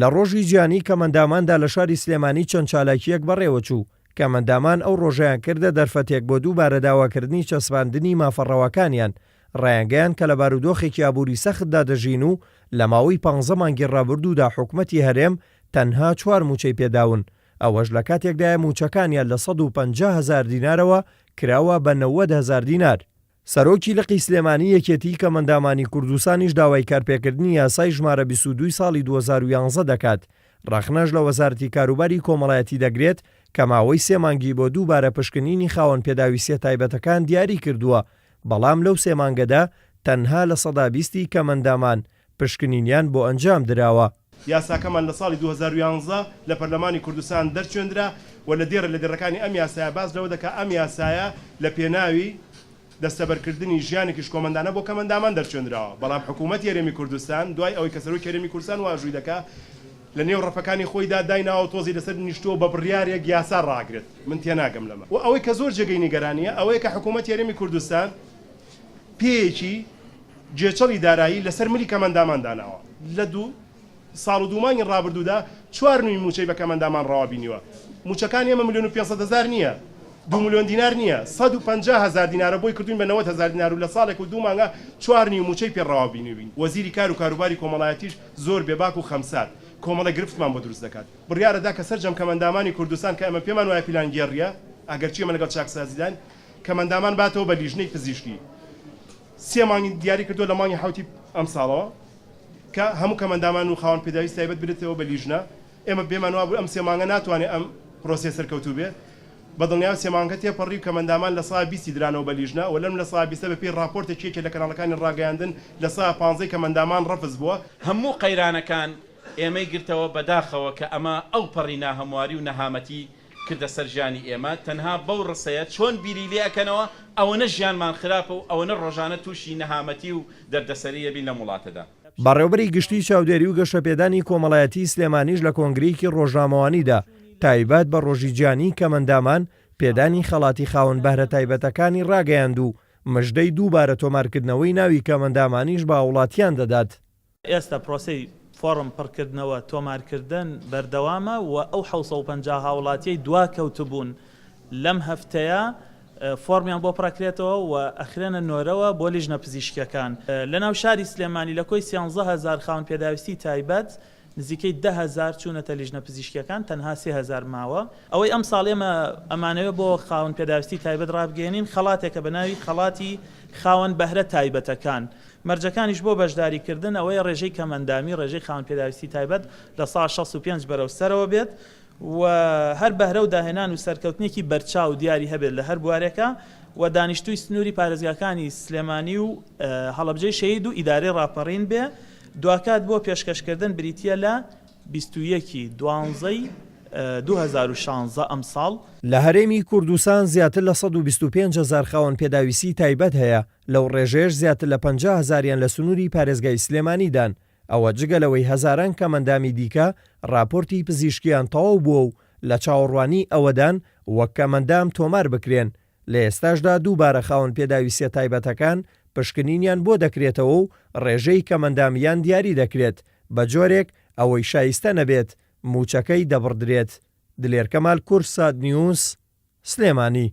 لە ڕۆژی گیانی کەمەنداماندا لە شاری سلێمانی چەند چالاکیەک بەڕێوە چوو. کەمەندامان ئەو ڕۆژەیان کردە دەرفەتێک بۆ دووبارە داواکردنی چەسپاندنی مافەڕەوەکانیان. ڕایانگەیان کە لە بارودۆخێکی ئابووری سەختدا دەژین و لە ماوەی 15 مانگی ڕابردوودا حکومەتی هەرێم تەنها 4 موچەی پێداون. ئەوەش لە کاتێکدایە موچەکانیان لە 150,000 دینارەوە کراوە بە 90,000 دینار. سەرۆکی لقی سلێمانی یەکێتی کەمەندامانی کوردستانیش داوای کارپێکردنی یاسای ژمارە 22 ساڵی 2011 دەکات. ڕەخنەش لە وەزارەتی کاروباری کۆمەڵایەتی دەگرێت کە ماوەی 3 مانگی بۆ دووبارە پشکنینی خاوەن پێداویستیە تایبەتەکان دیاری کردووە، بەڵام لەو 3 مانگەدا تەنها لە 120 کەمەندامان پشکنینیان بۆ ئەنجام دراوە. یاساکەمان لە ساڵی 2011 لە پەرلەمانی کوردستان دەرچێنرا و لە دێرە لە دێڕەکانی ئەم یاسایە باز لەوە دەکا ئەم یاسایە لە پێناوی دەستەبەرکردنی ژیانێکیش کۆمەندانە بۆ کەمەندامان دەرچێنراوە. بەڵام حکوومەتی هەرێمی کوردستان دوای ئەوەی کە سەرۆکی هەرێمی کوردستان واژووی دەکا لە نێو ڕەفەکانی خۆیدا دایناوە تۆزی لەسەر نیشتۆ بە بڕیارێک یاسا ڕاگرێت. من تێناگەم لەمە و ئەوەی کە زۆر جێگەی نیگەرانیە ئەوەیە کە حکوومەتی هەرێمی کوردستان پێیەکی جێچەڵی دارایی لەسەر ملی کەمەندامان داناوە. لە 2 مانگی ڕابردوودا 4 موچەی بە کەمەندامان ڕاوابینیوە. موچەکان ئێمە 1,500,000 نییە، 2 ملیۆن دینار نییە، 150,000 دینارە بۆی کردوین بە 90,000 دینار و لە ساڵێک و 2 مانگە 4 موچەی پێ ڕاوابینیوین. وەزیری کار و کاروباری کۆمەڵایەتیش زۆر بێباک و خەمسات کۆمەڵە گرفتمان بۆ دروست دەکات. بڕیارەدا کە سەرجەم کەمەندامانی کوردستان کە ئەمە پێمان وایە پیلان گێڕیە ئەگەرچی ئەمە لەگەڵ چاکسازیدان کەمەندامان باتەوە بە لیژنەی پزیشکی. 3 مانگی دیاری کردووە لە مانگی حوتی ئەم ساڵەوە کە هەموو کەمەندامان و خاوەن پێداویست تایبەت بێتەوە بە لیژنە. ئێمە بێمان وا بوو ئەم 3 مانگە ناتوانێت ئەم پرۆسێ سەرکەوتوو بێت. بەدڵنیام 3 مانگە تێپەڕی و کەمەندامان لە سا 20 درانەوە بە لیژنە و لەم لە سا 20 بەپێی راپۆرتێکێکە لە کەناڵەکانی ڕاگەیاندن لە سا 15 کەمەندامان ڕەفز بووە. هەموو قەیرانەکان ئێمەی گرتەوە بەداخەوە کە ئەمە ئەو پەڕی ناهەمواری و نەهامەتی کردە سەر ژیانی ئێمە تەنها بەو ڕسەیە چۆن بیری لێ ئەکەنەوە ئەوەنە ژیانمان خراپە و ئەوەنە ڕۆژانە تووشی نەهامەتی و دەردەسەریە بین لە وڵاتەدا. بەڕێوەبەری گشتی چاودێری و گەشەپێدانی کۆمەڵایەتی سلێمانیش لە کۆنگرەیەکی ڕۆژنامەوانیدا تایبەت بە ڕۆژی گیانی کەمەندامان پێدانی خەڵاتی خاوەن بەهرە تایبەتەکانی ڕاگەیاند و مژدەی دووبارە تۆمارکردنەوەی ناوی کەمەندامانیش بە وڵاتیان دەدات. ئێستا پرۆسەی فۆرم پڕکردنەوە تۆمارکردن بەردەوامە و ئەو 750 هاوڵاتیەی دواکەوتبوون لەم هەفتەیە فۆرمیان بۆ پڕکرێتەوە و ئەخرێنە نۆرەوە بۆ لیژنە پزیشکەکان. لە ناو شاری سلێمانی لە کۆی 13,000 خاوەن پێداویستی تایبەت نزیکەی 10,000 چوونەتە لیژنە پزیشکەکان، تەنها 3,000 ماوە. ئەوەی ئەم ساڵ ئێمە ئەمانەوە بۆ خاوەن پێداویستی تایبەت ڕابگەێنین خەڵاتێکە بە ناوی خەڵاتی خاوەن بەهرە تایبەتەکان. مەرجەکانیش بۆ بەشداریکردن ئەوەی ڕێژەی کەمەندامی ڕێژەی خاوەن پێداویستی تایبەت لە ساڵ 65 بەرەو سەرەوە بێت و هەر بەهرە و داهێنان و سەرکەوتنێکی بەرچاو دیاری هەبێت لە هەر بوارێکە و دانیشتووی سنووری پارێزگاکانی سلێمانی و هەڵەبجەی شەهید و ئیدارەی ڕاپەڕین بێ. دوکات بۆ پێشکەشکردن بریتە لە 21/12/2016 ئەم ساڵ. لە هەرێمی کوردستان زیاتر لە 125,000 خاوەن پێداویستی تایبەت هەیە، لەو ڕێژێش زیاتر لە 50,000یان لە سنووری پارێزگای سلێمانیدان. ئەوە جگەلەوەی هەزاران کەمەندامی دیکە راپۆرتی پزیشکیان تەواو بووە و لە چاوەڕوانی ئەوەدان وەک کەمەندام تۆمار بکرێن. لە ئێستاشدا دووبارە خاوەن پێداویستیە تایبەتەکان پشکنینیان بۆ دەکرێتەوە و ڕێژەی کەمەندامیان دیاری دەکرێت بە جۆرێک ئەوەی شایستە نەبێت موچەکەی دەبڕدرێت. دلێر کەمال کورسات نیوز سلێمانی.